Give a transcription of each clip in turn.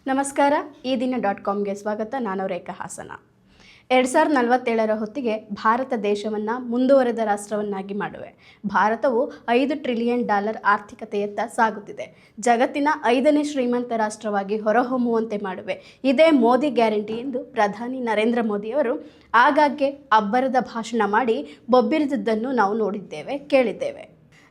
ನಮಸ್ಕಾರ. ಈ ದಿನ.comಗೆ ಸ್ವಾಗತ. ನಾನು ರೇಖಾ ಹಾಸನ. 2047ರ ಹೊತ್ತಿಗೆ ಭಾರತ ದೇಶವನ್ನು ಮುಂದುವರೆದ ರಾಷ್ಟ್ರವನ್ನಾಗಿ ಮಾಡುವೆ. ಭಾರತವು $5 ಟ್ರಿಲಿಯನ್ ಆರ್ಥಿಕತೆಯತ್ತ ಸಾಗುತ್ತಿದೆ. ಜಗತ್ತಿನ 5ನೇ ಶ್ರೀಮಂತ ರಾಷ್ಟ್ರವಾಗಿ ಹೊರಹೊಮ್ಮುವಂತೆ ಮಾಡುವೆ. ಇದೇ ಮೋದಿ ಗ್ಯಾರಂಟಿ ಎಂದು ಪ್ರಧಾನಿ ನರೇಂದ್ರ ಮೋದಿಯವರು ಆಗಾಗ್ಗೆ ಅಬ್ಬರದ ಭಾಷಣ ಮಾಡಿ ಬೊಬ್ಬಿರಿದುದನ್ನು ನಾವು ನೋಡಿದ್ದೇವೆ, ಕೇಳಿದ್ದೇವೆ.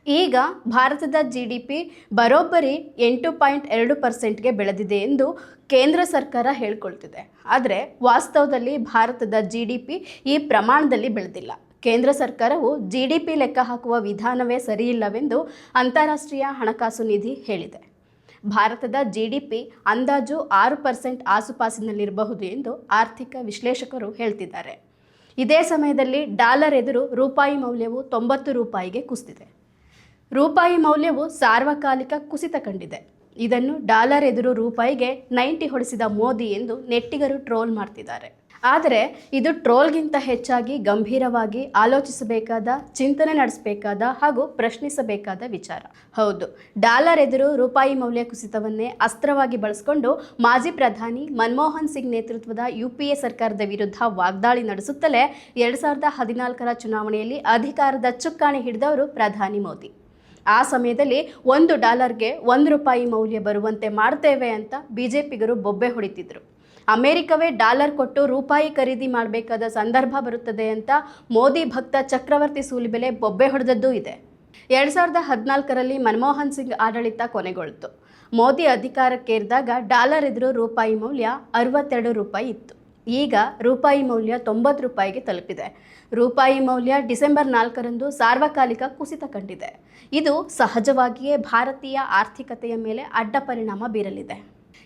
ಈಗ ಭಾರತದ GDP ಬರೋಬ್ಬರಿ 8.2%ಗೆ ಬೆಳೆದಿದೆ ಎಂದು ಕೇಂದ್ರ ಸರ್ಕಾರ ಹೇಳ್ಕೊಳ್ತಿದೆ. ಆದರೆ ವಾಸ್ತವದಲ್ಲಿ ಭಾರತದ GDP ಈ ಪ್ರಮಾಣದಲ್ಲಿ ಬೆಳೆದಿಲ್ಲ. ಕೇಂದ್ರ ಸರ್ಕಾರವು GDP ಲೆಕ್ಕ ಹಾಕುವ ವಿಧಾನವೇ ಸರಿಯಿಲ್ಲವೆಂದು ಅಂತಾರಾಷ್ಟ್ರೀಯ ಹಣಕಾಸು ನಿಧಿ ಹೇಳಿದೆ. ಭಾರತದ GDP ಅಂದಾಜು 6% ಆಸುಪಾಸಿನಲ್ಲಿರಬಹುದು ಎಂದು ಆರ್ಥಿಕ ವಿಶ್ಲೇಷಕರು ಹೇಳ್ತಿದ್ದಾರೆ. ಇದೇ ಸಮಯದಲ್ಲಿ ಡಾಲರ್ ಎದುರು ರೂಪಾಯಿ ಮೌಲ್ಯವು 90 ರೂಪಾಯಿಗೆ ಕುಸಿದಿದೆ. ರೂಪಾಯಿ ಮೌಲ್ಯವು ಸಾರ್ವಕಾಲಿಕ ಕುಸಿತ ಕಂಡಿದೆ. ಇದನ್ನು ಡಾಲರ್ ಎದುರು ರೂಪಾಯಿಗೆ 90 ಹೊಡೆಸಿದ ಮೋದಿ ಎಂದು ನೆಟ್ಟಿಗರು ಟ್ರೋಲ್ ಮಾಡ್ತಿದ್ದಾರೆ. ಆದರೆ ಇದು ಟ್ರೋಲ್ಗಿಂತ ಹೆಚ್ಚಾಗಿ ಗಂಭೀರವಾಗಿ ಆಲೋಚಿಸಬೇಕಾದ, ಚಿಂತನೆ ನಡೆಸಬೇಕಾದ ಹಾಗೂ ಪ್ರಶ್ನಿಸಬೇಕಾದ ವಿಚಾರ. ಹೌದು, ಡಾಲರ್ ಎದುರು ರೂಪಾಯಿ ಮೌಲ್ಯ ಕುಸಿತವನ್ನೇ ಅಸ್ತ್ರವಾಗಿ ಬಳಸಿಕೊಂಡು ಮಾಜಿ ಪ್ರಧಾನಿ ಮನಮೋಹನ್ ಸಿಂಗ್ ನೇತೃತ್ವದ UPA ಸರ್ಕಾರದ ವಿರುದ್ಧ ವಾಗ್ದಾಳಿ ನಡೆಸುತ್ತಲೇ 2014ರ ಚುನಾವಣೆಯಲ್ಲಿ ಅಧಿಕಾರದ ಚುಕ್ಕಾಣಿ ಹಿಡಿದವರು ಪ್ರಧಾನಿ ಮೋದಿ. ಆ ಸಮಯದಲ್ಲಿ $1ಗೆ $1 ಮೌಲ್ಯ ಬರುವಂತೆ ಮಾಡ್ತೇವೆ ಅಂತ BJPಗರು ಬೊಬ್ಬೆ ಹೊಡಿತಿದ್ರು. ಅಮೆರಿಕವೇ ಡಾಲರ್ ಕೊಟ್ಟು ರೂಪಾಯಿ ಖರೀದಿ ಮಾಡಬೇಕಾದ ಸಂದರ್ಭ ಬರುತ್ತದೆ ಅಂತ ಮೋದಿ ಭಕ್ತ ಚಕ್ರವರ್ತಿ ಸೂಲಿಬೆಲೆ ಬೊಬ್ಬೆ ಹೊಡೆದದ್ದೂ ಇದೆ. 2014ರಲ್ಲಿ ಮನಮೋಹನ್ ಸಿಂಗ್ ಆಡಳಿತ ಕೊನೆಗೊಳ್ತು. ಮೋದಿ ಅಧಿಕಾರಕ್ಕೇರಿದಾಗ ಡಾಲರ್ ಎದುರು ರೂಪಾಯಿ ಮೌಲ್ಯ $62 ಇತ್ತು. ಈಗ ರೂಪಾಯಿ ಮೌಲ್ಯ $90ಗೆ ತಲುಪಿದೆ. ರೂಪಾಯಿ ಮೌಲ್ಯ ಡಿಸೆಂಬರ್ 4ರಂದು ಸಾರ್ವಕಾಲಿಕ ಕುಸಿತ ಕಂಡಿದೆ. ಇದು ಸಹಜವಾಗಿಯೇ ಭಾರತೀಯ ಆರ್ಥಿಕತೆಯ ಮೇಲೆ ಅಡ್ಡ ಪರಿಣಾಮ ಬೀರಲಿದೆ.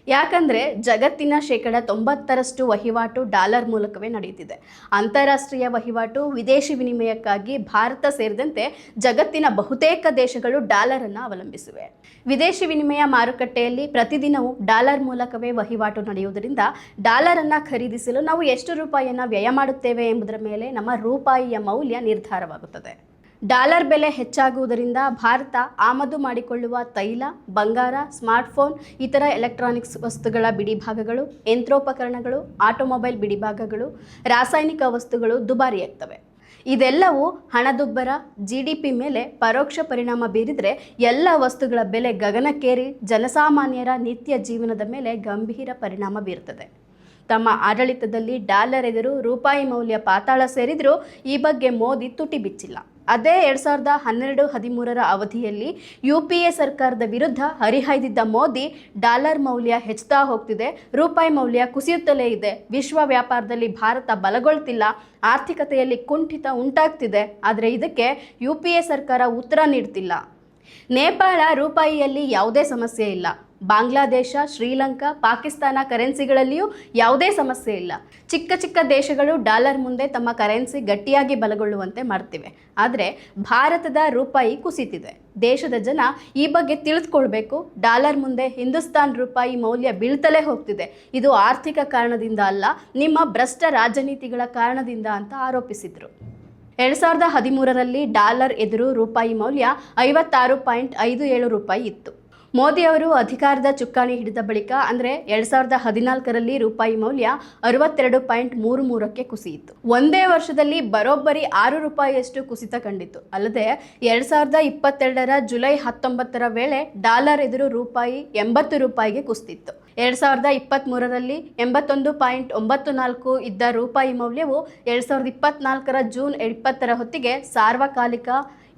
ಯಾಕಂದರೆ ಜಗತ್ತಿನ 90% ವಹಿವಾಟು ಡಾಲರ್ ಮೂಲಕವೇ ನಡೆಯುತ್ತಿದೆ. ಅಂತಾರಾಷ್ಟ್ರೀಯ ವಹಿವಾಟು, ವಿದೇಶಿ ವಿನಿಮಯಕ್ಕಾಗಿ ಭಾರತ ಸೇರಿದಂತೆ ಜಗತ್ತಿನ ಬಹುತೇಕ ದೇಶಗಳು ಡಾಲರನ್ನು ಅವಲಂಬಿಸಿವೆ. ವಿದೇಶಿ ವಿನಿಮಯ ಮಾರುಕಟ್ಟೆಯಲ್ಲಿ ಪ್ರತಿದಿನವೂ ಡಾಲರ್ ಮೂಲಕವೇ ವಹಿವಾಟು ನಡೆಯುವುದರಿಂದ ಡಾಲರನ್ನು ಖರೀದಿಸಲು ನಾವು ಎಷ್ಟು ರೂಪಾಯಿಯನ್ನು ವ್ಯಯ ಮಾಡುತ್ತೇವೆ ಎಂಬುದರ ಮೇಲೆ ನಮ್ಮ ರೂಪಾಯಿಯ ಮೌಲ್ಯ ನಿರ್ಧಾರವಾಗುತ್ತದೆ. ಡಾಲರ್ ಬೆಲೆ ಹೆಚ್ಚಾಗುವುದರಿಂದ ಭಾರತ ಆಮದು ಮಾಡಿಕೊಳ್ಳುವ ತೈಲ, ಬಂಗಾರ, ಸ್ಮಾರ್ಟ್ಫೋನ್, ಇತರ ಎಲೆಕ್ಟ್ರಾನಿಕ್ಸ್ ವಸ್ತುಗಳ ಬಿಡಿಭಾಗಗಳು, ಯಂತ್ರೋಪಕರಣಗಳು, ಆಟೋಮೊಬೈಲ್ ಬಿಡಿಭಾಗಗಳು, ರಾಸಾಯನಿಕ ವಸ್ತುಗಳು ದುಬಾರಿಯಾಗ್ತವೆ. ಇದೆಲ್ಲವೂ ಹಣದುಬ್ಬರ, GDP ಮೇಲೆ ಪರೋಕ್ಷ ಪರಿಣಾಮ ಬೀರಿದರೆ ಎಲ್ಲ ವಸ್ತುಗಳ ಬೆಲೆ ಗಗನಕ್ಕೇರಿ ಜನಸಾಮಾನ್ಯರ ನಿತ್ಯ ಜೀವನದ ಮೇಲೆ ಗಂಭೀರ ಪರಿಣಾಮ ಬೀರುತ್ತದೆ. ತಮ್ಮ ಆಡಳಿತದಲ್ಲಿ ಡಾಲರ್ ಎದುರು ರೂಪಾಯಿ ಮೌಲ್ಯ ಪಾತಾಳ ಸೇರಿದರೂ ಈ ಬಗ್ಗೆ ಮೋದಿ ತುಟಿ ಬಿಚ್ಚಿಲ್ಲ. ಅದೇ 2012-13ರ ಅವಧಿಯಲ್ಲಿ UPA ಸರ್ಕಾರದ ವಿರುದ್ಧ ಹರಿಹಾಯ್ದಿದ್ದ ಮೋದಿ ಡಾಲರ್ ಮೌಲ್ಯ ಹೆಚ್ಚುತ್ತಾ ಹೋಗ್ತಿದೆ, ರೂಪಾಯಿ ಮೌಲ್ಯ ಕುಸಿಯುತ್ತಲೇ ಇದೆ, ವಿಶ್ವ ವ್ಯಾಪಾರದಲ್ಲಿ ಭಾರತ ಬಲಗೊಳ್ತಿಲ್ಲ, ಆರ್ಥಿಕತೆಯಲ್ಲಿ ಕುಂಠಿತ ಉಂಟಾಗ್ತಿದೆ. ಆದರೆ ಇದಕ್ಕೆ UPA ಸರ್ಕಾರ ಉತ್ತರ ನೀಡ್ತಿಲ್ಲ. ನೇಪಾಳ ರೂಪಾಯಿಯಲ್ಲಿ ಯಾವುದೇ ಸಮಸ್ಯೆ ಇಲ್ಲ. ಬಾಂಗ್ಲಾದೇಶ, ಶ್ರೀಲಂಕಾ, ಪಾಕಿಸ್ತಾನ ಕರೆನ್ಸಿಗಳಲ್ಲಿಯೂ ಯಾವುದೇ ಸಮಸ್ಯೆ ಇಲ್ಲ. ಚಿಕ್ಕ ಚಿಕ್ಕ ದೇಶಗಳು ಡಾಲರ್ ಮುಂದೆ ತಮ್ಮ ಕರೆನ್ಸಿ ಗಟ್ಟಿಯಾಗಿ ಬಲಗೊಳ್ಳುವಂತೆ ಮಾಡ್ತಿವೆ. ಆದರೆ ಭಾರತದ ರೂಪಾಯಿ ಕುಸಿತಿದೆ. ದೇಶದ ಜನ ಈ ಬಗ್ಗೆ ತಿಳಿದುಕೊಳ್ಬೇಕು. ಡಾಲರ್ ಮುಂದೆ ಹಿಂದೂಸ್ತಾನ್ ರೂಪಾಯಿ ಮೌಲ್ಯ ಬೀಳ್ತಲೇ ಹೋಗ್ತಿದೆ. ಇದು ಆರ್ಥಿಕ ಕಾರಣದಿಂದ ಅಲ್ಲ, ನಿಮ್ಮ ಭ್ರಷ್ಟ ರಾಜನೀತಿಗಳ ಕಾರಣದಿಂದ ಅಂತ ಆರೋಪಿಸಿದರು. 2013ರಲ್ಲಿ ಡಾಲರ್ ಎದುರು ರೂಪಾಯಿ ಮೌಲ್ಯ $56.57 ಇತ್ತು. ಮೋದಿ ಅವರು ಅಧಿಕಾರದ ಚುಕ್ಕಾಣಿ ಹಿಡಿದ ಬಳಿಕ ಅಂದರೆ 2014ರಲ್ಲಿ ರೂಪಾಯಿ ಮೌಲ್ಯ $62.33ಕ್ಕೆ ಕುಸಿಯಿತು. ಒಂದೇ ವರ್ಷದಲ್ಲಿ ಬರೋಬ್ಬರಿ $6 ಕುಸಿತ ಕಂಡಿತು. ಅಲ್ಲದೆ 2022ರ ಜುಲೈ 19ರ ವೇಳೆ ಡಾಲರ್ ಎದುರು ರೂಪಾಯಿ $80ಗೆ ಕುಸಿತಿತ್ತು. 2023ರಲ್ಲಿ 81.94 ಇದ್ದ ರೂಪಾಯಿ ಮೌಲ್ಯವು 2024ರ ಜೂನ್ 20ರ ಹೊತ್ತಿಗೆ ಸಾರ್ವಕಾಲಿಕ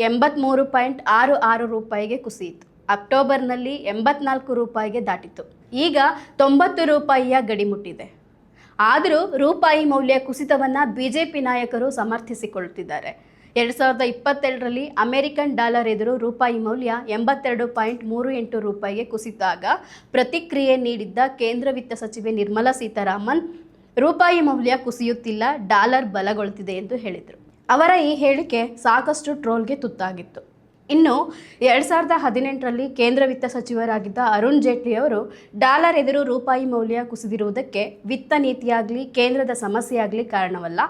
$83.66ಗೆ ಕುಸಿಯಿತು. ಅಕ್ಟೋಬರ್ನಲ್ಲಿ $84ಗೆ ದಾಟಿತು. ಈಗ $90 ಗಡಿ ಮುಟ್ಟಿದೆ. ಆದರೂ ರೂಪಾಯಿ ಮೌಲ್ಯ ಕುಸಿತವನ್ನು BJP ನಾಯಕರು ಸಮರ್ಥಿಸಿಕೊಳ್ಳುತ್ತಿದ್ದಾರೆ. 2022ರಲ್ಲಿ ಅಮೆರಿಕನ್ ಡಾಲರ್ ಎದುರು ರೂಪಾಯಿ ಮೌಲ್ಯ $82.38ಗೆ ಕುಸಿದಾಗ ಪ್ರತಿಕ್ರಿಯೆ ನೀಡಿದ್ದ ಕೇಂದ್ರ ವಿತ್ತ ಸಚಿವೆ ನಿರ್ಮಲಾ ಸೀತಾರಾಮನ್ ರೂಪಾಯಿ ಮೌಲ್ಯ ಕುಸಿಯುತ್ತಿಲ್ಲ, ಡಾಲರ್ ಬಲಗೊಳ್ಳುತ್ತಿದೆ ಎಂದು ಹೇಳಿದರು. ಅವರ ಈ ಹೇಳಿಕೆ ಸಾಕಷ್ಟು ಟ್ರೋಲ್ಗೆ ತುತ್ತಾಗಿತ್ತು. ಇನ್ನು 2018ರಲ್ಲಿ ಕೇಂದ್ರ ವಿತ್ತ ಸಚಿವರಾಗಿದ್ದ ಅರುಣ್ ಜೇಟ್ಲಿ ಅವರು ಡಾಲರ್ ಎದುರು ರೂಪಾಯಿ ಮೌಲ್ಯ ಕುಸಿದಿರುವುದಕ್ಕೆ ವಿತ್ತ ನೀತಿಯಾಗಲಿ ಕೇಂದ್ರದ ಸಮಸ್ಯೆಯಾಗಲಿ ಕಾರಣವಲ್ಲ,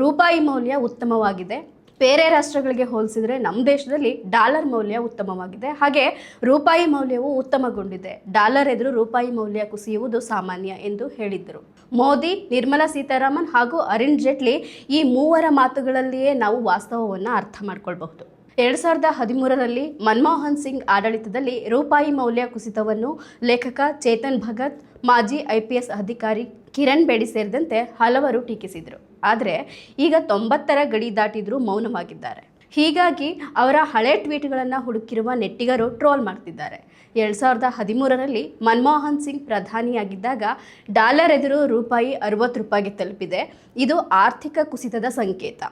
ರೂಪಾಯಿ ಮೌಲ್ಯ ಉತ್ತಮವಾಗಿದೆ, ಬೇರೆ ರಾಷ್ಟ್ರಗಳಿಗೆ ಹೋಲಿಸಿದರೆ ನಮ್ಮ ದೇಶದಲ್ಲಿ ಡಾಲರ್ ಮೌಲ್ಯ ಉತ್ತಮವಾಗಿದೆ, ಹಾಗೆ ರೂಪಾಯಿ ಮೌಲ್ಯವು ಉತ್ತಮಗೊಂಡಿದೆ. ಡಾಲರ್ ಎದುರು ರೂಪಾಯಿ ಮೌಲ್ಯ ಕುಸಿಯುವುದು ಸಾಮಾನ್ಯ ಎಂದು ಹೇಳಿದ್ದರು. ಮೋದಿ, ನಿರ್ಮಲಾ ಸೀತಾರಾಮನ್ ಹಾಗೂ ಅರುಣ್ ಜೇಟ್ಲಿ ಈ ಮೂವರ ಮಾತುಗಳಲ್ಲಿಯೇ ನಾವು ವಾಸ್ತವವನ್ನು ಅರ್ಥ ಮಾಡ್ಕೊಳ್ಬಹುದು. 2013ರಲ್ಲಿ ಮನಮೋಹನ್ ಸಿಂಗ್ ಆಡಳಿತದಲ್ಲಿ ರೂಪಾಯಿ ಮೌಲ್ಯ ಕುಸಿತವನ್ನು ಲೇಖಕ ಚೇತನ್ ಭಗತ್, ಮಾಜಿ IPS ಅಧಿಕಾರಿ ಕಿರಣ್ ಬೇಡಿ ಸೇರಿದಂತೆ ಹಲವರು ಟೀಕಿಸಿದರು. ಆದರೆ ಈಗ 90ರ ಗಡಿ ದಾಟಿದ್ರೂ ಮೌನವಾಗಿದ್ದಾರೆ. ಹೀಗಾಗಿ ಅವರ ಹಳೆ ಟ್ವೀಟ್ಗಳನ್ನು ಹುಡುಕಿರುವ ನೆಟ್ಟಿಗರು ಟ್ರೋಲ್ ಮಾಡ್ತಿದ್ದಾರೆ. 2013ರಲ್ಲಿ ಮನಮೋಹನ್ ಸಿಂಗ್ ಪ್ರಧಾನಿಯಾಗಿದ್ದಾಗ ಡಾಲರ್ ಎದುರು ರೂಪಾಯಿ 60 ರೂಪಾಯಿಗೆ ತಲುಪಿದೆ. ಇದು ಆರ್ಥಿಕ ಕುಸಿತದ ಸಂಕೇತ.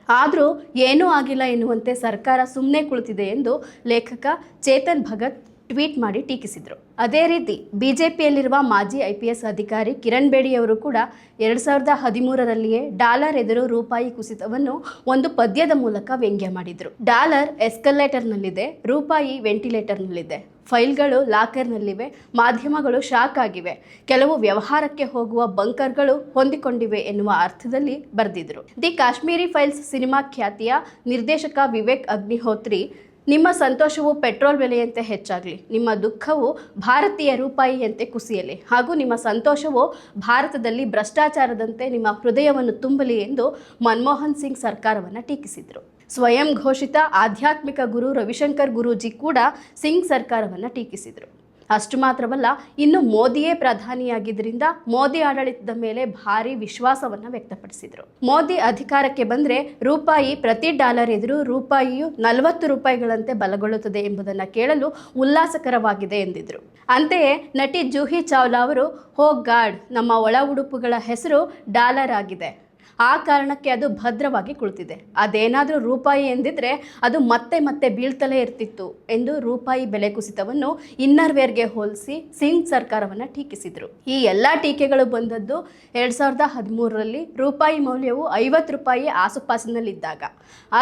ಆದರೂ ಏನೂ ಆಗಿಲ್ಲ ಎನ್ನುವಂತೆ ಸರ್ಕಾರ ಸುಮ್ಮನೆ ಕುಳಿತಿದೆ ಎಂದು ಲೇಖಕ ಚೇತನ್ ಭಗತ್ ಟ್ವೀಟ್ ಮಾಡಿ ಟೀಕಿಸಿದರು. ಅದೇ ರೀತಿ ಬಿಜೆಪಿಯಲ್ಲಿರುವ ಮಾಜಿ IPS ಅಧಿಕಾರಿ ಕಿರಣ್ ಬೇಡಿಯವರು ಕೂಡ 2013ರಲ್ಲಿಯೇ ಡಾಲರ್ ಎದುರು ರೂಪಾಯಿ ಕುಸಿತವನ್ನು ಒಂದು ಪದ್ಯದ ಮೂಲಕ ವ್ಯಂಗ್ಯ ಮಾಡಿದರು. ಡಾಲರ್ ಎಸ್ಕಲೇಟರ್ನಲ್ಲಿದೆ, ರೂಪಾಯಿ ವೆಂಟಿಲೇಟರ್ನಲ್ಲಿದೆ, ಫೈಲ್ಗಳು ಲಾಕರ್ನಲ್ಲಿವೆ, ಮಾಧ್ಯಮಗಳು ಶಾಕ್ ಆಗಿವೆ, ಕೆಲವು ವ್ಯವಹಾರಕ್ಕೆ ಹೋಗುವ ಬಂಕರ್ಗಳು ಹೊಂದಿಕೊಂಡಿವೆ ಎನ್ನುವ ಅರ್ಥದಲ್ಲಿ ಬರೆದಿದ್ರು. ದಿ ಕಾಶ್ಮೀರಿ ಫೈಲ್ಸ್ ಸಿನಿಮಾ ಖ್ಯಾತಿಯ ನಿರ್ದೇಶಕ ವಿವೇಕ್ ಅಗ್ನಿಹೋತ್ರಿ, ನಿಮ್ಮ ಸಂತೋಷವು ಪೆಟ್ರೋಲ್ ಬೆಲೆಯಂತೆ ಹೆಚ್ಚಾಗಲಿ, ನಿಮ್ಮ ದುಃಖವು ಭಾರತೀಯ ರೂಪಾಯಿಯಂತೆ ಕುಸಿಯಲಿ, ಹಾಗೂ ನಿಮ್ಮ ಸಂತೋಷವು ಭಾರತದಲ್ಲಿ ಭ್ರಷ್ಟಾಚಾರದಂತೆ ನಿಮ್ಮ ಹೃದಯವನ್ನು ತುಂಬಲಿ ಎಂದು ಮನಮೋಹನ್ ಸಿಂಗ್ ಸರ್ಕಾರವನ್ನು ಟೀಕಿಸಿದರು. ಸ್ವಯಂ ಘೋಷಿತ ಆಧ್ಯಾತ್ಮಿಕ ಗುರು ರವಿಶಂಕರ್ ಗುರೂಜಿ ಕೂಡ ಸಿಂಗ್ ಸರ್ಕಾರವನ್ನು ಟೀಕಿಸಿದರು. ಅಷ್ಟು ಮಾತ್ರವಲ್ಲ, ಇನ್ನು ಮೋದಿಯೇ ಪ್ರಧಾನಿಯಾಗಿದ್ದರಿಂದ ಮೋದಿ ಆಡಳಿತದ ಮೇಲೆ ಭಾರಿ ವಿಶ್ವಾಸವನ್ನು ವ್ಯಕ್ತಪಡಿಸಿದರು. ಮೋದಿ ಅಧಿಕಾರಕ್ಕೆ ಬಂದರೆ ರೂಪಾಯಿ ಪ್ರತಿ ಡಾಲರ್ ಎದುರು ರೂಪಾಯಿಯು 40 ರೂಪಾಯಿಗಳಂತೆ ಬಲಗೊಳ್ಳುತ್ತದೆ ಎಂಬುದನ್ನು ಕೇಳಲು ಉಲ್ಲಾಸಕರವಾಗಿದೆ ಎಂದಿದ್ರು. ಅಂತೆಯೇ ನಟಿ ಜೂಹಿ ಚಾವ್ಲಾ ಅವರು, ಹೋ ಗಾಡ್, ನಮ್ಮ ಒಳ ಉಡುಪುಗಳ ಹೆಸರು ಡಾಲರ್ ಆಗಿದೆ, ಆ ಕಾರಣಕ್ಕೆ ಅದು ಭದ್ರವಾಗಿ ಕುಳಿತಿದೆ, ಅದೇನಾದರೂ ರೂಪಾಯಿ ಎಂದಿದ್ರೆ ಅದು ಮತ್ತೆ ಮತ್ತೆ ಬೀಳ್ತಲೇ ಇರ್ತಿತ್ತು ಎಂದು ರೂಪಾಯಿ ಬೆಲೆ ಕುಸಿತವನ್ನು ಇನ್ನರ್ವೇರ್ಗೆ ಹೋಲಿಸಿ ಸಿಂಗ್ ಸರ್ಕಾರವನ್ನು ಟೀಕಿಸಿದರು. ಈ ಎಲ್ಲ ಟೀಕೆಗಳು ಬಂದದ್ದು 2013ರಲ್ಲಿ ರೂಪಾಯಿ ಮೌಲ್ಯವು 50 ರೂಪಾಯಿ ಆಸುಪಾಸಿನಲ್ಲಿದ್ದಾಗ.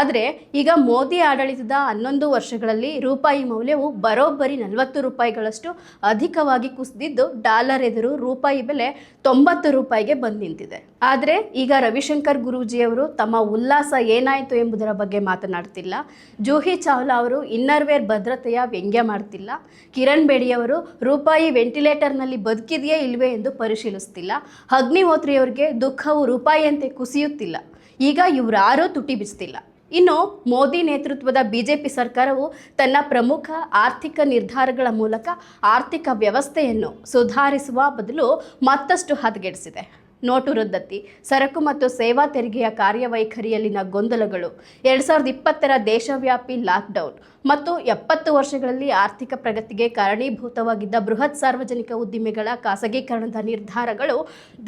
ಆದರೆ ಈಗ ಮೋದಿ ಆಡಳಿತದ 11 ವರ್ಷಗಳಲ್ಲಿ ರೂಪಾಯಿ ಮೌಲ್ಯವು ಬರೋಬ್ಬರಿ 40 ರೂಪಾಯಿಗಳಷ್ಟು ಅಧಿಕವಾಗಿ ಕುಸಿದಿದ್ದು ಡಾಲರ್ ಎದುರು ರೂಪಾಯಿ ಬೆಲೆ 90 ರೂಪಾಯಿಗೆ ಬಂದು ನಿಂತಿದೆ. ಆದರೆ ಈಗ ರವಿಶಂಕರ್ ಗುರೂಜಿಯವರು ತಮ್ಮ ಉಲ್ಲಾಸ ಏನಾಯಿತು ಎಂಬುದರ ಬಗ್ಗೆ ಮಾತನಾಡ್ತಿಲ್ಲ. ಜೂಹಿ ಚಾವ್ಲಾ ಅವರು ಇನ್ನರ್ವೇರ್ ಭದ್ರತೆಯ ವ್ಯಂಗ್ಯ ಮಾಡ್ತಿಲ್ಲ. ಕಿರಣ್ ಬೇಡಿಯವರು ರೂಪಾಯಿ ವೆಂಟಿಲೇಟರ್ನಲ್ಲಿ ಬದುಕಿದೆಯೇ ಇಲ್ವೇ ಎಂದು ಪರಿಶೀಲಿಸ್ತಿಲ್ಲ. ಅಗ್ನಿಹೋತ್ರಿಯವರಿಗೆ ದುಃಖವು ರೂಪಾಯಿಯಂತೆ ಕುಸಿಯುತ್ತಿಲ್ಲ. ಈಗ ಇವರಾರೂ ತುಟಿ ಬಿಚ್ತಿಲ್ಲ. ಇನ್ನು ಮೋದಿ ನೇತೃತ್ವದ BJP ಸರ್ಕಾರವು ತನ್ನ ಪ್ರಮುಖ ಆರ್ಥಿಕ ನಿರ್ಧಾರಗಳ ಮೂಲಕ ಆರ್ಥಿಕ ವ್ಯವಸ್ಥೆಯನ್ನು ಸುಧಾರಿಸುವ ಬದಲು ಮತ್ತಷ್ಟು ಹದಗೆಡಿಸಿದೆ. ನೋಟು ರದ್ದತಿ, ಸರಕು ಮತ್ತು ಸೇವಾ ತೆರಿಗೆಯ ಕಾರ್ಯವೈಖರಿಯಲ್ಲಿನ ಗೊಂದಲಗಳು, 2020ರ ದೇಶವ್ಯಾಪಿ ಲಾಕ್ಡೌನ್ ಮತ್ತು 70 ವರ್ಷಗಳಲ್ಲಿ ಆರ್ಥಿಕ ಪ್ರಗತಿಗೆ ಕಾರಣೀಭೂತವಾಗಿದ್ದ ಬೃಹತ್ ಸಾರ್ವಜನಿಕ ಉದ್ದಿಮೆಗಳ ಖಾಸಗೀಕರಣದ ನಿರ್ಧಾರಗಳು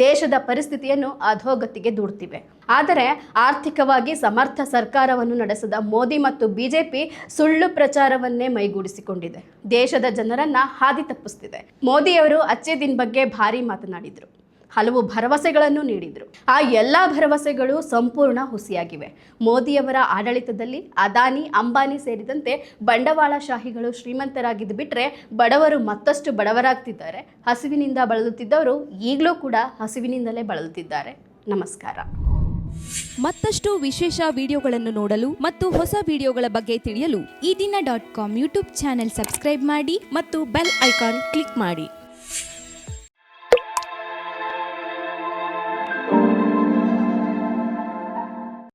ದೇಶದ ಪರಿಸ್ಥಿತಿಯನ್ನು ಅಧೋಗತಿಗೆ ದೂಡ್ತಿವೆ. ಆದರೆ ಆರ್ಥಿಕವಾಗಿ ಸಮರ್ಥ ಸರ್ಕಾರವನ್ನು ನಡೆಸದ ಮೋದಿ ಮತ್ತು BJP ಸುಳ್ಳು ಪ್ರಚಾರವನ್ನೇ ಮೈಗೂಡಿಸಿಕೊಂಡಿದೆ. ದೇಶದ ಜನರನ್ನ ಹಾದಿ ತಪ್ಪಿಸ್ತಿದೆ. ಮೋದಿಯವರು ಅಚ್ಚೆ ದಿನ್ ಬಗ್ಗೆ ಭಾರಿ ಮಾತನಾಡಿದರು, ಹಲವು ಭರವಸೆಗಳನ್ನು ನೀಡಿದರು. ಆ ಎಲ್ಲ ಭರವಸೆಗಳು ಸಂಪೂರ್ಣ ಹುಸಿಯಾಗಿವೆ. ಮೋದಿಯವರ ಆಡಳಿತದಲ್ಲಿ ಅದಾನಿ, ಅಂಬಾನಿ ಸೇರಿದಂತೆ ಬಂಡವಾಳಶಾಹಿಗಳು ಶ್ರೀಮಂತರಾಗಿದ್ದು ಬಿಟ್ಟರೆ ಬಡವರು ಮತ್ತಷ್ಟು ಬಡವರಾಗ್ತಿದ್ದಾರೆ. ಹಸಿವಿನಿಂದ ಬಳಲುತ್ತಿದ್ದವರು ಈಗಲೂ ಕೂಡ ಹಸಿವಿನಿಂದಲೇ ಬಳಲುತ್ತಿದ್ದಾರೆ. ನಮಸ್ಕಾರ. ಮತ್ತಷ್ಟು ವಿಶೇಷ ವಿಡಿಯೋಗಳನ್ನು ನೋಡಲು ಮತ್ತು ಹೊಸ ವಿಡಿಯೋಗಳ ಬಗ್ಗೆ ತಿಳಿಯಲು EDina.com ಯೂಟ್ಯೂಬ್ ಚಾನೆಲ್ ಸಬ್ಸ್ಕ್ರೈಬ್ ಮಾಡಿ ಮತ್ತು ಬೆಲ್ ಐಕಾನ್ ಕ್ಲಿಕ್ ಮಾಡಿ.